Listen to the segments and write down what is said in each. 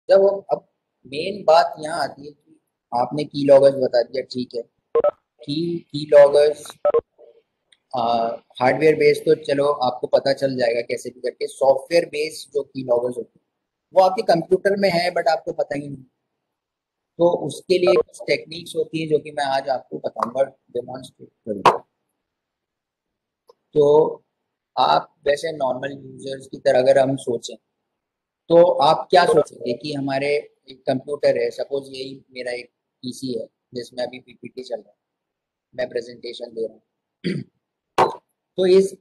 जब अब मेन बात यहाँ आती है कि आपने की लॉगर्स बता दिया, ठीक है। की लॉगर्स हार्डवेयर बेस्ड तो चलो आपको पता चल जाएगा कैसे भी करके। सॉफ्टवेयर बेस्ड जो की लॉगर्स होते हैं वो आपके कंप्यूटर में है बट आपको पता ही नहीं। तो उसके लिए कुछ टेक्निक्स होती है जो कि मैं आज आपको बताऊंगा, डेमोन्स्ट्रेट करूंगा। तो आप वैसे नॉर्मल यूजर्स की तरह अगर हम सोचें तो आप क्या सोचेंगे कि हमारे एक कंप्यूटर है, सपोज यही मेरा एक पीसी है जिसमें अभी पीपीटी चल रहा है, मैं प्रेजेंटेशन दे रहा हूँ। तो इस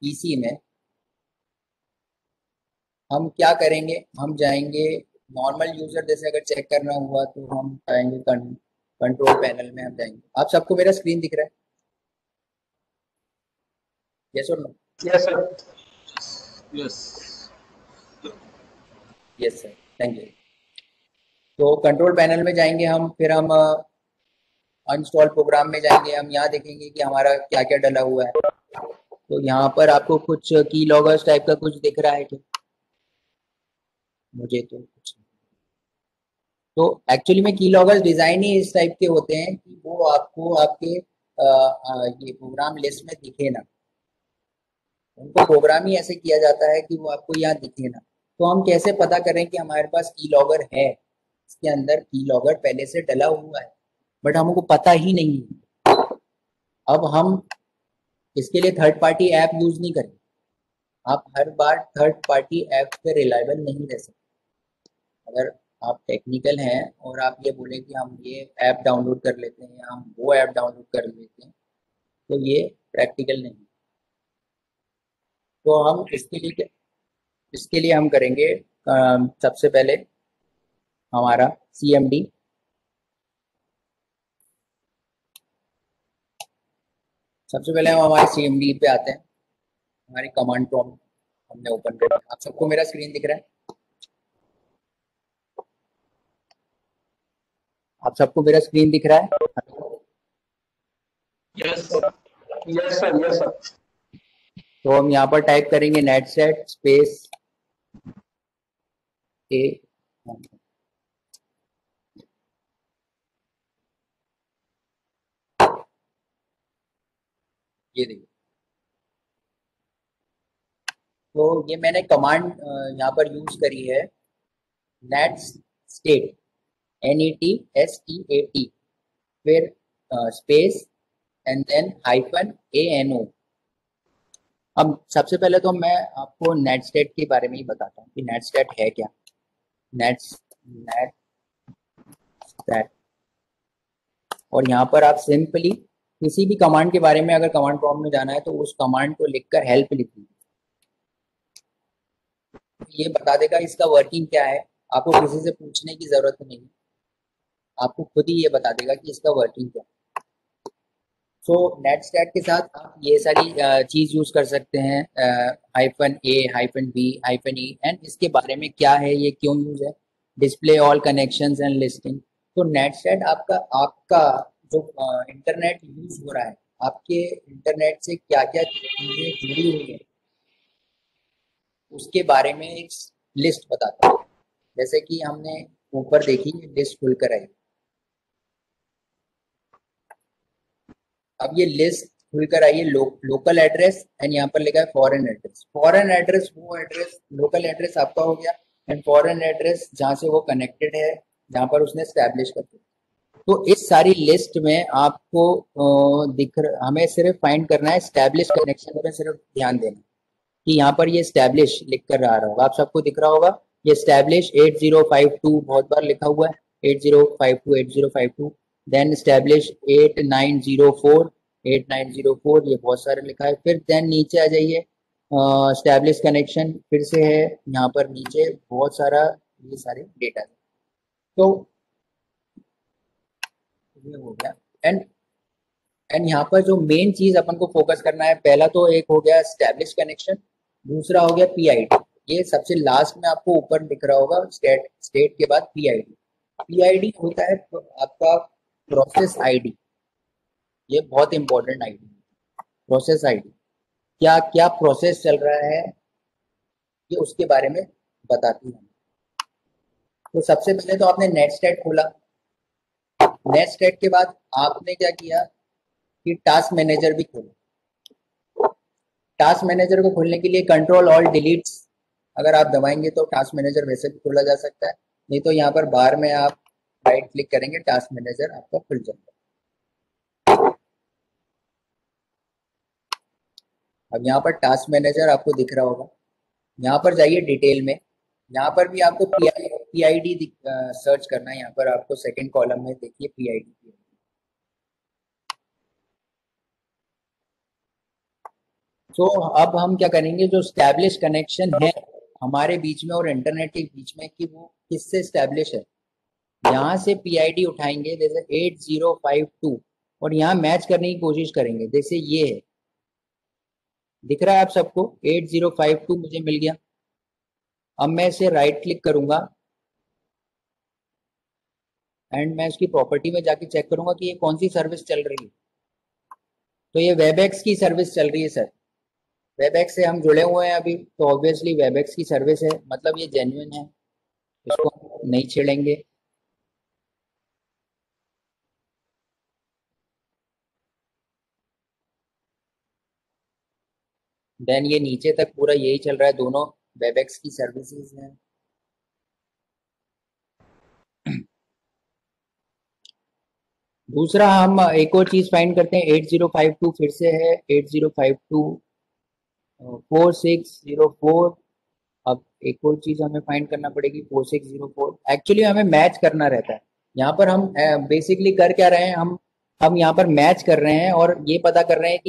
पीसी में हम क्या करेंगे, हम जाएंगे नॉर्मल यूजर जैसे अगर चेक करना हुआ तो हम जाएंगे कंट्रोल पैनल में, हम जाएंगे। आप सबको मेरा स्क्रीन दिख रहा है? यस और no? Yes sir. Yes. Yes sir, thank you. तो कंट्रोल पैनल में जाएंगे हम, फिर हम अनस्टॉल प्रोग्राम में जाएंगे। हम यहाँ देखेंगे कि हमारा क्या क्या डला हुआ है। तो यहाँ पर आपको कुछ की लॉगर्स टाइप का कुछ दिख रहा है क्या? मुझे तो कुछ नहीं। तो एक्चुअली में की लॉगर्स डिजाइन ही इस टाइप के होते हैं कि वो आपको आपके ये प्रोग्राम लिस्ट में दिखे ना। उनको प्रोग्राम ही ऐसे किया जाता है कि वो आपको यहाँ दिखे ना। तो हम कैसे पता करें कि हमारे पास की लॉगर है, इसके अंदर की लॉगर पहले से डला हुआ है बट हमको पता ही नहीं है। अब हम इसके लिए थर्ड पार्टी ऐप यूज नहीं करें। आप हर बार थर्ड पार्टी ऐप पे रिलायबल नहीं रह सकते। अगर आप टेक्निकल हैं और आप ये बोले कि हम ये ऐप डाउनलोड कर लेते हैं या हम वो ऐप डाउनलोड कर लेते हैं तो ये प्रैक्टिकल नहीं। तो हम इसके लिए हम करेंगे सबसे पहले हमारा CMD। सबसे पहले हम हमारे CMD पे आते हैं। हमारी कमांड प्रॉम्प्ट हमने ओपन कर दिया। आप सबको मेरा स्क्रीन दिख रहा है? आप सबको मेरा स्क्रीन दिख रहा है? Yes. Yes sir. Yes sir. तो हम यहाँ पर टाइप करेंगे नेटसेट स्पेस ए। ये देखिए, तो ये मैंने कमांड यहाँ पर यूज करी है, नेट स्टेट, NETSTAT, फिर स्पेस एंड देन -ANO। अब सबसे पहले तो मैं आपको नेटस्टेट के बारे में ही बताता हूँ कि नेटस्टेट है क्या। नेटस्टेट, और यहाँ पर आप सिंपली किसी भी कमांड के बारे में अगर कमांड प्रॉम्प्ट में जाना है तो उस कमांड को लिखकर हेल्प लिख दीजिए। ये बता देगा इसका वर्किंग क्या है। आपको किसी से पूछने की जरूरत नहीं, आपको खुद ही ये बता देगा कि इसका वर्किंग क्या है। सो नेटस्टैट के साथ आप ये सारी चीज यूज कर सकते हैं, -A, -B, -E, एंड इसके बारे में क्या है, ये क्यों यूज है, display all connections and listing. तो नेटस्टैट आपका आपका जो इंटरनेट यूज हो रहा है, आपके इंटरनेट से क्या क्या चीजें जुड़ी हुई है उसके बारे में एक लिस्ट बताता है। जैसे कि हमने ऊपर देखी लिस्ट खुलकर आई। अब ये लिस्ट खुलकर आई है लोकल एड्रेस एंड यहाँ पर लिखा है फॉरेन एड्रेस। फॉरेन एड्रेस वो एड्रेस, लोकल एड्रेस आपका हो गया, एंड फॉरेन एड्रेस जहाँ से वो कनेक्टेड है, जहाँ पर उसने स्टैब्लिश कर दिया। तो इस सारी लिस्ट में आपको हमें सिर्फ फाइंड करना है स्टैब्लिश कनेक्शन पे, सिर्फ ध्यान देना कि यहाँ पर ये स्टैब्लिश लिख कर आ रहा होगा, आप सबको दिख रहा होगा ये स्टैब्लिश 8052 बहुत बार लिखा हुआ है, 8052 देन स्टैब्लिश 8904 ये बहुत सारे लिखा है। फिर देन नीचे आ जाइए, स्टैब्लिश कनेक्शन फिर से है यहाँ पर नीचे बहुत सारा, ये सारे डेटा है। तो ये हो गया। एंड यहाँ पर जो मेन चीज अपन को फोकस करना है, पहला तो एक हो गया स्टैब्लिश कनेक्शन, दूसरा हो गया PID। ये सबसे लास्ट में आपको ऊपर दिख रहा होगा, स्टेट के बाद PID। PID होता है तो आपका प्रोसेस ID। ये बहुत इंपॉर्टेंट ID, प्रोसेस ID। क्या क्या प्रोसेस चल रहा है ये उसके बारे में बताती है। तो सबसे पहले तो आपने नेटस्टेट खोला। नेटस्टेट के बाद आपने क्या किया कि टास्क मैनेजर भी खोला। टास्क मैनेजर को खोलने के लिए कंट्रोल ऑल्ट डिलीट अगर आप दबाएंगे तो टास्क मैनेजर वैसे भी खोला जा सकता है, नहीं तो यहाँ पर बार में आप राइट क्लिक करेंगे, टास्क मैनेजर आपका खुल जाएगा। अब यहाँ पर टास्क मैनेजर आपको दिख रहा होगा। यहाँ पर जाइए डिटेल में, यहाँ पर भी आपको पीआईडी सर्च करना है। यहाँ पर आपको सेकंड कॉलम में देखिए पीआईडी। तो अब हम क्या करेंगे, जो स्टैब्लिश कनेक्शन है हमारे बीच में और इंटरनेट के बीच में, कि वो किससे स्टैब्लिश है, यहाँ से पीआईडी उठाएंगे जैसे 8052 और यहाँ मैच करने की कोशिश करेंगे। जैसे ये है, दिख रहा है आप सबको 8052 मुझे मिल गया। अब मैं इसे राइट क्लिक करूंगा एंड मैं इसकी प्रॉपर्टी में जाके चेक करूंगा कि ये कौन सी सर्विस चल रही है। तो ये वेबएक्स की सर्विस चल रही है सर। वेबएक्स से हम जुड़े हुए हैं अभी, तो ऑब्वियसली वेबएक्स की सर्विस है, मतलब ये जेन्युइन है, इसको हम नहीं छेड़ेंगे। देन ये नीचे तक पूरा यही चल रहा है, दोनों वेबएक्स की सर्विसेज हैं। दूसरा हम एक और चीज फाइंड करते हैं, 8052 फिर से है 8052 4604। अब एक और चीज हमें फाइंड करना पड़ेगी 4604। एक्चुअली हमें मैच करना रहता है। यहाँ पर हम बेसिकली कर क्या रहे हैं, हम यहाँ पर मैच कर रहे हैं और ये पता कर रहे हैं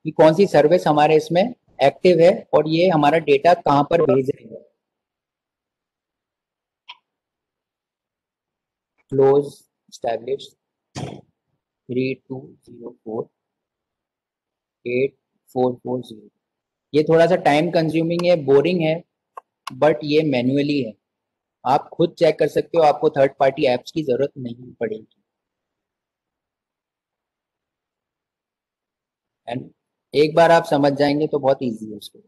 कि कौन सी सर्विस हमारे इसमें एक्टिव है और ये हमारा डेटा कहाँ पर भेज रही है। Close establish 3204 8440। ये थोड़ा सा टाइम कंज्यूमिंग है, बोरिंग है, बट ये मैन्युअली है। आप खुद चेक कर सकते हो, आपको थर्ड पार्टी एप्स की जरूरत नहीं पड़ेगी। एंड एक बार आप समझ जाएंगे तो बहुत इजी है उसको।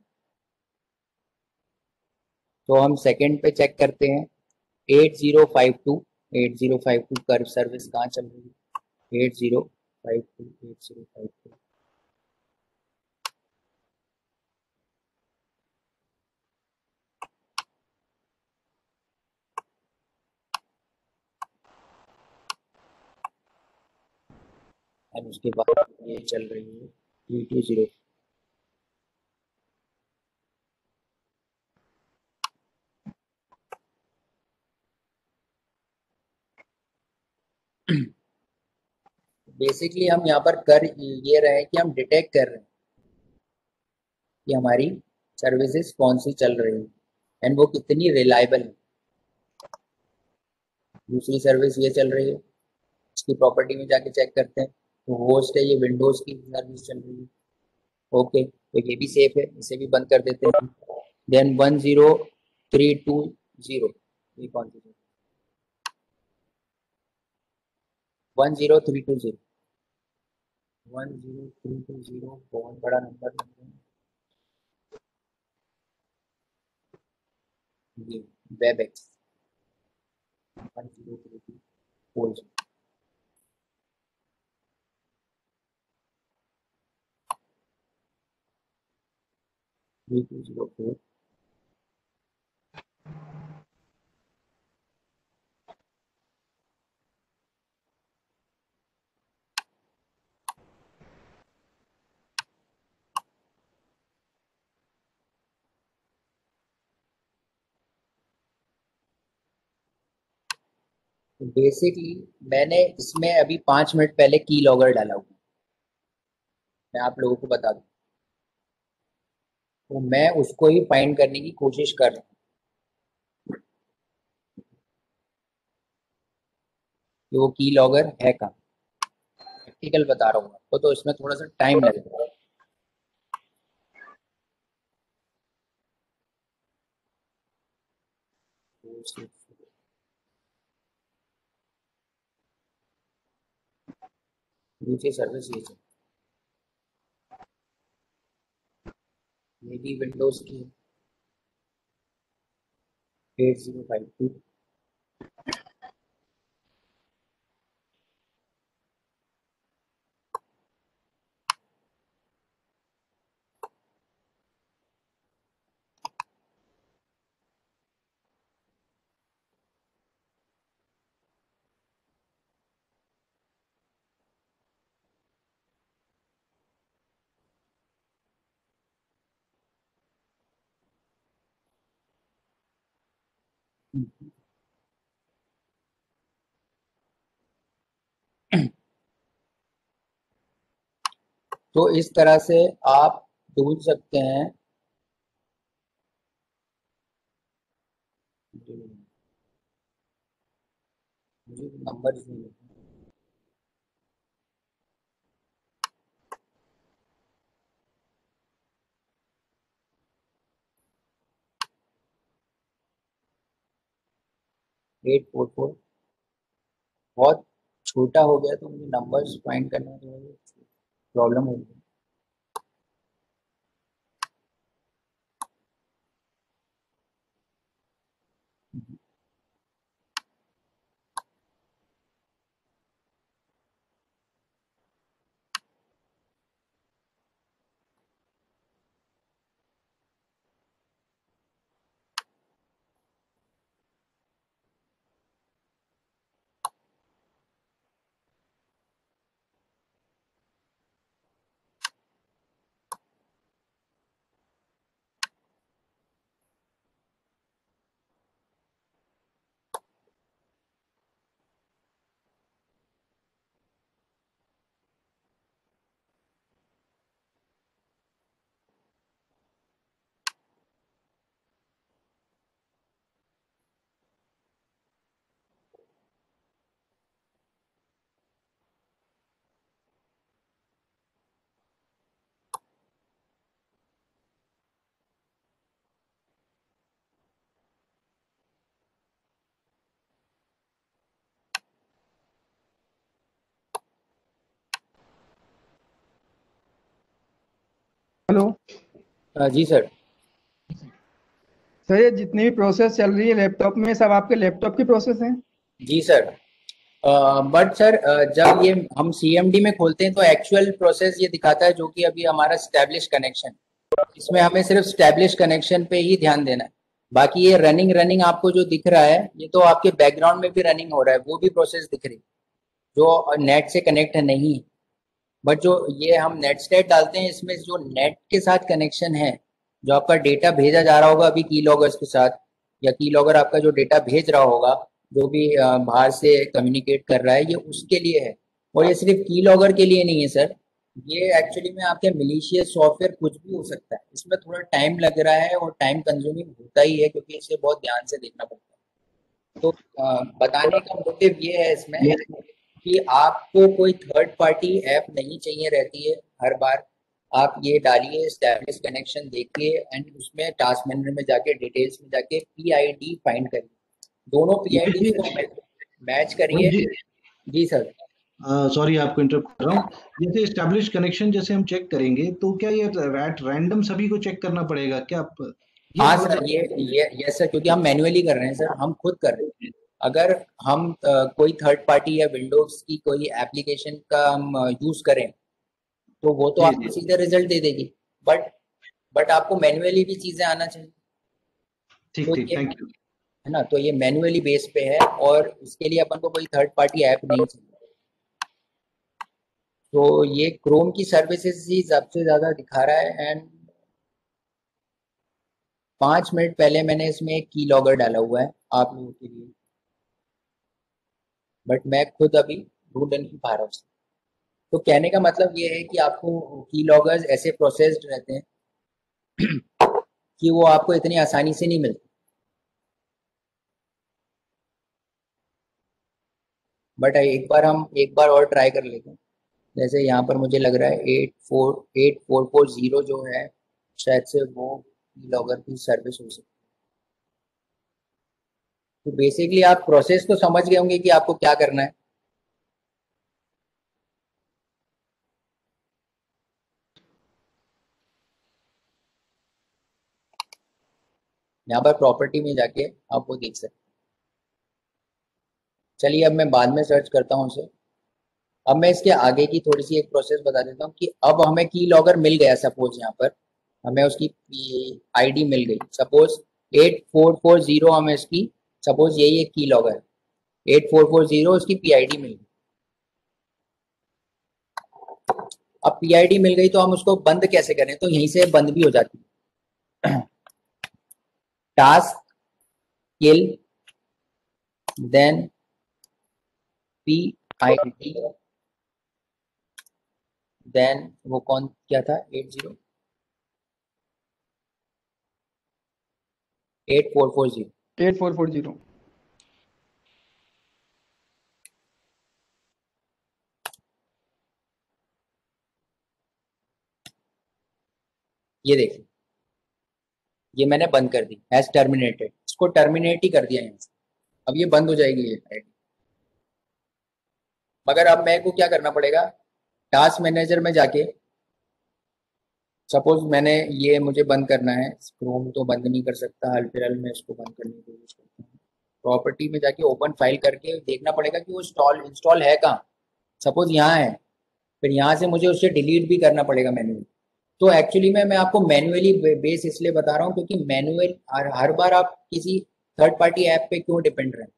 तो हम सेकंड पे चेक करते हैं 8052। 8052 कर सर्विस कहाँ चल रही है, 8052 8052। एंड उसके बाद ये चल रही है 320। बेसिकली हम यहाँ पर कर ये रहे हैं कि हम डिटेक्ट कर रहे हैं कि हमारी सर्विसेज कौन सी चल रही है एंड वो कितनी रिलायबल है। दूसरी सर्विस ये चल रही है, इसकी प्रॉपर्टी में जाके चेक करते हैं, तो होस्ट है, ये विंडोज की सर्विस चल रही है। ओके, तो ये भी सेफ है, इसे भी बंद कर देते हैं। देन 10320, ये कौन सी 10320, 10320 बहुत बड़ा नंबर है। ये वेबएक्स 10320। बेसिकली मैंने इसमें अभी 5 मिनट पहले की लॉगर डाला हुआ, मैं आप लोगों को बता दूं। तो मैं उसको ही फाइंड करने की कोशिश कर रहा हूँ कि वो की लॉगर है कहाँ। प्रैक्टिकल बता रहा हूँ आपको, तो इसमें थोड़ा सा टाइम लगेगा। दूसरी सर्विस ये ये भी विंडोज की 8052। तो इस तरह से आप ढूंढ सकते हैं। मुझे नंबर नहीं मिलते। 844 बहुत छोटा हो गया, तो मुझे नंबर्स फाइंड करने में प्रॉब्लम हो गई। हेलो जी सर। सर, ये जितनी भी प्रोसेस चल रही है लैपटॉप में, सब आपके लैपटॉप की प्रोसेस हैं? जी सर। बट सर, जब ये हम सीएमडी में खोलते हैं तो एक्चुअल प्रोसेस ये दिखाता है जो कि अभी हमारा स्टैब्लिश कनेक्शन, इसमें हमें सिर्फ स्टैब्लिश कनेक्शन पे ही ध्यान देना है। बाकी ये रनिंग रनिंग आपको जो दिख रहा है, ये तो आपके बैकग्राउंड में भी रनिंग हो रहा है, वो भी प्रोसेस दिख रही है जो नेट से कनेक्ट नहीं। बट जो ये हम नेट स्टेट डालते हैं, इसमें जो नेट के साथ कनेक्शन है, जो आपका डेटा भेजा जा रहा होगा अभी की लॉगर्स के साथ, या की लॉगर आपका जो डेटा भेज रहा होगा, जो भी बाहर से कम्युनिकेट कर रहा है, ये उसके लिए है। और ये सिर्फ की लॉगर के लिए नहीं है सर, ये एक्चुअली में आपके मिलीशियस सॉफ्टवेयर कुछ भी हो सकता है। इसमें थोड़ा टाइम लग रहा है और टाइम कंज्यूमिंग होता ही है, क्योंकि इसे बहुत ध्यान से देखना पड़ता है। तो बताने का मोटिव ये है इसमें कि आपको कोई थर्ड पार्टी ऐप नहीं चाहिए रहती है हर बार। आप ये डालिए स्टैब्लिश कनेक्शन, देखिए एंड उसमें टास्क मैनेजर में जाके डिटेल्स में जाके पीआईडी फाइंड करिए, दोनों पीआईडी को मैच करिए। जी, जी सर। सॉरी आपको इंटरप्ट कर रहा हूँ। जैसे एस्टेब्लिश कनेक्शन जैसे हम चेक करेंगे तो क्या ये एट रैंडम सभी को चेक करना पड़ेगा क्या? आप ये हाँ थोड़ा सर, सा ये यस सर, क्योंकि हम मैन्युअली कर रहे हैं सर, हम खुद कर रहे हैं। अगर हम कोई थर्ड पार्टी या विंडोज की कोई एप्लीकेशन का हम यूज करें, तो वो तो जी आपको जी, सीधे रिजल्ट दे देगी। बट बट आपको मैन्युअली भी चीजें आना चाहिए। ठीक तो ठीक, ये थैंक यू। है ना, तो ये मैन्युअली बेस पे है और इसके लिए अपन को कोई थर्ड पार्टी ऐप नहीं चाहिए। तो ये क्रोम की सर्विसेज ही सबसे ज्यादा दिखा रहा है। एंड 5 मिनट पहले मैंने इसमें एक की लॉगर डाला हुआ है आप लोगों के लिए, बट मैं खुद अभी ढूंढ नहीं पा रहा हूँ। तो कहने का मतलब ये है कि आपको की लॉगर्स ऐसे प्रोसेस्ड रहते हैं कि वो आपको इतनी आसानी से नहीं मिलते। बट एक बार और ट्राई कर लेते हैं। जैसे यहाँ पर मुझे लग रहा है 8440 जो है, शायद से वो लॉगर की सर्विस हो सकती है। तो बेसिकली आप प्रोसेस तो समझ गए होंगे कि आपको क्या करना है। यहाँ पर प्रॉपर्टी में जाके आप वो देख सकते हैं। चलिए अब मैं बाद में सर्च करता हूँ उसे। अब मैं इसके आगे की थोड़ी सी एक प्रोसेस बता देता हूँ कि अब हमें की लॉगर मिल गया। सपोज यहाँ पर हमें उसकी आईडी मिल गई, सपोज 8440 हमें इसकी, सपोज यही एक की लॉगर 8440 उसकी पीआईडी मिल गई। अब पीआईडी मिल गई तो हम उसको बंद कैसे करें, तो यहीं से बंद भी हो जाती है। टास्क किल देन पीआईडी देन वो कौन क्या था 8440 8440। ये देखिए ये मैंने बंद कर दी एज टर्मिनेटेड, इसको टर्मिनेट ही कर दिया यहाँ से। अब ये बंद हो जाएगी ये आईडी। मगर अब मेरे को क्या करना पड़ेगा, टास्क मैनेजर में जाके सपोज मैंने ये मुझे बंद करना है, क्रोम तो बंद नहीं कर सकता, फिलहाल मैं इसको बंद करने की कोशिश करता हूँ। प्रॉपर्टी में जाके ओपन फाइल करके देखना पड़ेगा कि वो इंस्टॉल है कहाँ। सपोज यहाँ है, फिर यहाँ से मुझे उसे डिलीट भी करना पड़ेगा मैन्युअली। तो एक्चुअली मैं आपको मैन्युअली बेस इसलिए बता रहा हूँ क्योंकि मैनुअल हर बार आप किसी थर्ड पार्टी ऐप पे क्यों डिपेंड रहें।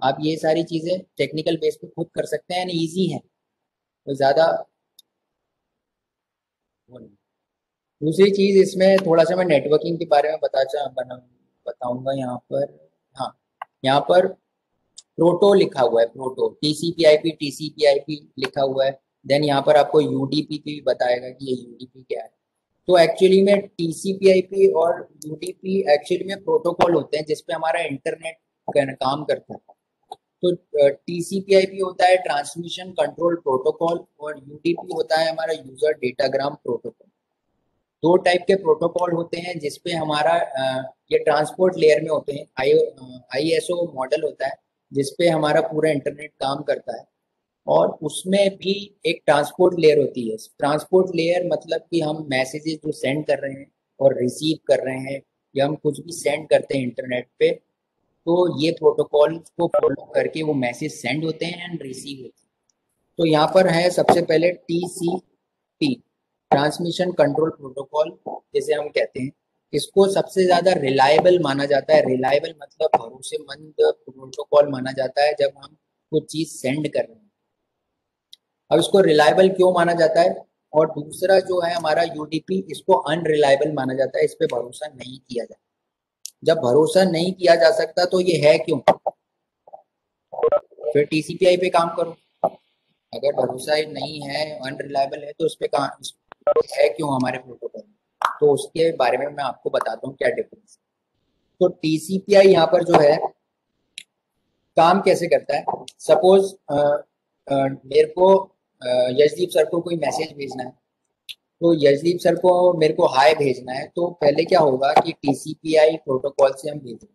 आप ये सारी चीज़ें टेक्निकल बेस पे खुद कर सकते हैं एंड ईजी है, तो ज़्यादा वो नहीं। दूसरी चीज़ इसमें थोड़ा सा मैं नेटवर्किंग के बारे में बताऊंगा यहाँ पर। हाँ, यहाँ पर प्रोटो लिखा हुआ है, प्रोटो टीसीपी आईपी लिखा हुआ है। देन यहाँ पर आपको यूडीपी भी बताएगा कि ये यूडीपी क्या है। तो एक्चुअली में टीसीपी आईपी और यूडीपी एक्चुअली में प्रोटोकॉल होते हैं जिसपे हमारा इंटरनेट काम करता है। तो टीसीपी आईपी होता है ट्रांसमिशन कंट्रोल प्रोटोकॉल और यूडीपी होता है हमारा यूजर डेटाग्राम प्रोटोकॉल। दो टाइप के प्रोटोकॉल होते हैं जिसपे हमारा ये ट्रांसपोर्ट लेयर में होते हैं। आईएसओ मॉडल होता है जिसपे हमारा पूरा इंटरनेट काम करता है, और उसमें भी एक ट्रांसपोर्ट लेयर होती है। ट्रांसपोर्ट लेयर मतलब कि हम मैसेजेस जो सेंड कर रहे हैं और रिसीव कर रहे हैं या हम कुछ भी सेंड करते हैं इंटरनेट पे, तो ये प्रोटोकॉल को फॉलो करके वो मैसेज सेंड होते हैं एंड रिसीव होते हैं। तो यहाँ पर है सबसे पहले टीसीपी, ट्रांसमिशन कंट्रोल प्रोटोकॉल जैसे हम कहते हैं। इसको सबसे ज्यादा रिलायबल माना जाता है। रिलायबल मतलब भरोसेमंद प्रोटोकॉल माना जाता है जब हम कुछ चीज सेंड कर रहे हैं। अब इसको रिलायबल क्यों माना जाता है, और दूसरा जो है हमारा यूडीपी, इसको अनरिलायबल माना जाता है, इस पे भरोसा नहीं किया जाता। जब भरोसा नहीं किया जा सकता तो ये है क्यों, फिर टीसीपीआई पे काम करो। अगर भरोसा नहीं है, अनरिलायबल है, तो इस पे है क्यों हमारे प्रोटोकॉल में, तो उसके बारे में मैं आपको बताता हूँ क्या डिफरेंस। तो टीसीपीआई यहाँ पर जो है काम कैसे करता है। सपोज मेरे को यशदीप सर को कोई मैसेज भेजना है, तो यशदीप सर को मेरे को हाय भेजना है, तो पहले क्या होगा कि टीसीपीआई प्रोटोकॉल से हम भेजेंगे।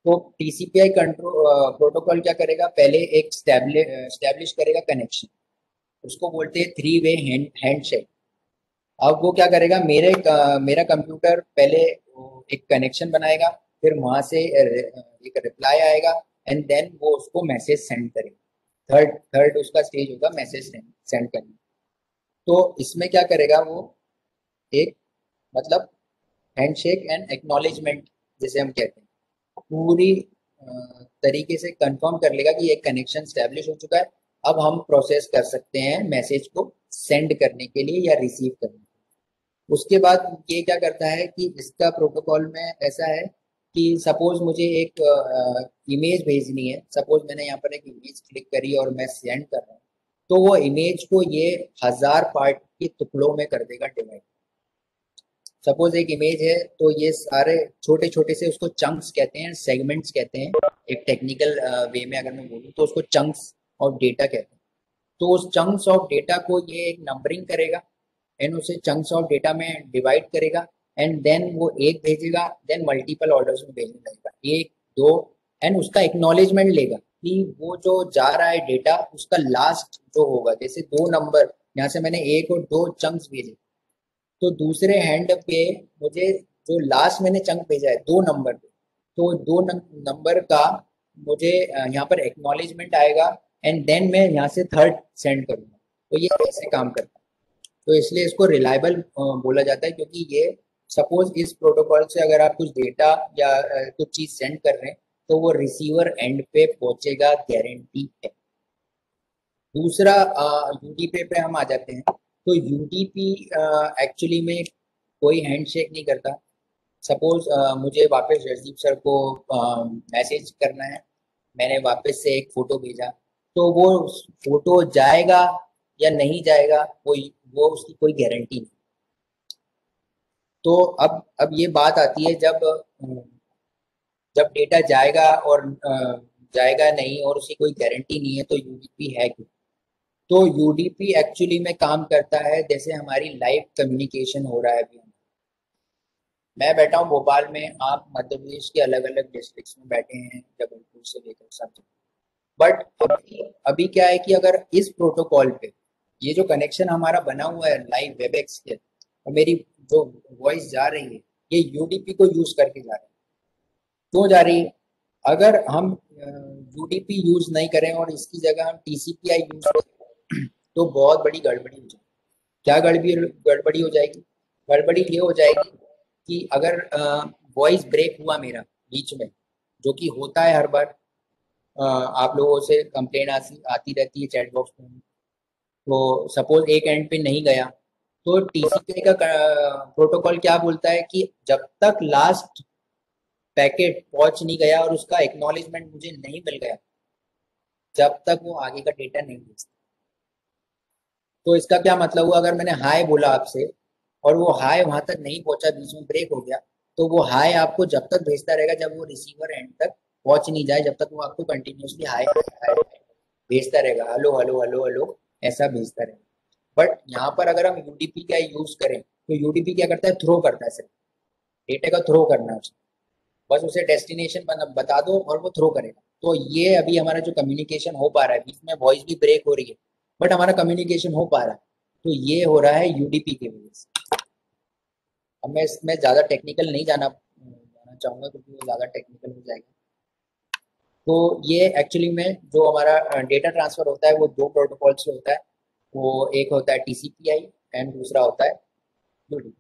तो टीसीपीआई कंट्रोल प्रोटोकॉल क्या करेगा, पहले एक स्टैब्लिश करेगा कनेक्शन, उसको बोलते हैं 3-वे हैंडशेक। अब वो क्या करेगा, मेरा कंप्यूटर पहले एक कनेक्शन बनाएगा, फिर वहां से एक रिप्लाई आएगा एंड देन वो उसको मैसेज सेंड करेगा। थर्ड उसका स्टेज होगा मैसेज सेंड करने। तो इसमें क्या करेगा वो, एक मतलब हैंडशेक एंड एक्नॉलेजमेंट जैसे हम कहते हैं, पूरी तरीके से कंफर्म कर लेगा कि एक कनेक्शन स्टैब्लिश हो चुका है। अब हम प्रोसेस कर सकते हैं मैसेज को सेंड करने के लिए या रिसीव करने के लिए। उसके बाद ये क्या करता है कि इसका प्रोटोकॉल में ऐसा है कि सपोज मुझे एक इमेज भेजनी है, सपोज मैंने यहाँ पर एक इमेज क्लिक करी और मैं सेंड कर रहा हूँ, तो वो इमेज को ये 1000 पार्ट के टुकड़ों में कर देगा डिवाइड। सपोज एक इमेज है तो ये सारे छोटे छोटे से उसको चंक्स कहते हैं, सेगमेंट्स कहते हैं। एक टेक्निकल वे में अगर मैं बोलूँ तो उसको चंक्स ऑफ डेटा कहते हैं। तो उस चंक्स ऑफ डेटा को ये एक नंबरिंग करेगा एंड उसे चंक्स ऑफ डेटा में डिवाइड करेगा एंड देन वो एक भेजेगा, देन मल्टीपल ऑर्डर्स में भेजने लगेगा, 1 2, एंड उसका एक्नॉलेजमेंट लेगा कि वो जो जा रहा है डेटा उसका लास्ट जो होगा, जैसे 2 नंबर यहाँ से मैंने 1 और 2 चंक्स भेजे, तो दूसरे हैंड पे मुझे जो लास्ट मैंने चंक भेजा है 2 नंबर पे, तो 2 नंबर का मुझे यहाँ पर एक्नॉलेजमेंट आएगा एंड देन मैं यहाँ से थर्ड सेंड करूँगा। तो ये ऐसे काम करता है। तो इसलिए इसको रिलायबल बोला जाता है, क्योंकि ये सपोज इस प्रोटोकॉल से अगर आप कुछ डेटा या कुछ चीज सेंड कर रहे हैं तो वो रिसीवर एंड पे पहुंचेगा, गारंटी है। दूसरा यूडीपी पे हम आ जाते हैं। तो यूडीपी एक्चुअली में कोई हैंडशेक नहीं करता। सपोज मुझे वापस रजदीप सर को मैसेज करना है, मैंने वापस से एक फोटो भेजा, तो वो फोटो जाएगा या नहीं जाएगा वो उसकी कोई गारंटी नहीं। तो अब ये बात आती है जब डेटा जाएगा और जाएगा नहीं और उसकी कोई गारंटी नहीं है, तो यूडीपी है क्यों? तो यूडीपी एक्चुअली में काम करता है जैसे हमारी लाइव कम्युनिकेशन हो रहा है अभी। मैं बैठा हूँ भोपाल में, आप मध्य प्रदेश के अलग अलग डिस्ट्रिक्ट्स में बैठे हैं, जबलपुर से लेकर सब जगह। बट अभी क्या है कि अगर इस प्रोटोकॉल पे ये जो कनेक्शन हमारा बना हुआ है लाइव वेबएक्स के, और मेरी जो वॉइस जा रही है ये यूडीपी को यूज करके जा रही है। क्यों जा रही है? अगर हम यूडीपी यूज नहीं करें और इसकी जगह हम टीसीपीआई यूज करें तो बहुत बड़ी गड़बड़ी हो जाएगी। क्या गड़बड़ी हो जाएगी? गड़बड़ी ये हो जाएगी कि अगर वॉइस ब्रेक हुआ मेरा बीच में, जो कि होता है हर बार, आप लोगों से कंप्लेन आती रहती है चैट बॉक्स में, तो सपोज एक एंड पे नहीं गया तो टीसीपी का प्रोटोकॉल क्या बोलता है कि जब तक लास्ट पैकेट पहुंच नहीं गया और उसका एक्नॉलेजमेंट मुझे नहीं मिल गया, जब तक वो आगे का डेटा नहीं भेजता। तो इसका क्या मतलब हुआ? अगर मैंने हाय बोला आपसे और वो हाय वहां तक नहीं पहुंचा, बीच में ब्रेक हो गया, तो वो हाय आपको जब तक भेजता रहेगा जब वो रिसीवर एंड तक पहुंच नहीं जाए, जब तक वो आपको कंटिन्यूसली हाय हाय भेजता रहेगा, हेलो हेलो हेलो हेलो ऐसा भेजता रहेगा। बट यहाँ पर अगर हम यूडीपी का यूज करें तो यूडीपी क्या करता है? थ्रो करता है, सिर्फ डेटा का थ्रो करना है उसे, बस उसे डेस्टिनेशन बता दो और वो थ्रो करेगा। तो ये अभी हमारा जो कम्युनिकेशन हो पा रहा है, बीच में वॉइस भी ब्रेक हो रही है बट हमारा कम्युनिकेशन हो पा रहा है, तो ये हो रहा है यूडीपी की वजह से। अब मैं इसमें ज़्यादा टेक्निकल नहीं जाना चाहूँगा क्योंकि वो ज़्यादा टेक्निकल हो जाएगा। तो ये एक्चुअली में जो हमारा डेटा ट्रांसफ़र होता है वो 2 प्रोटोकॉल से होता है। वो एक होता है टीसीपीआई एंड दूसरा होता है यूडीपी।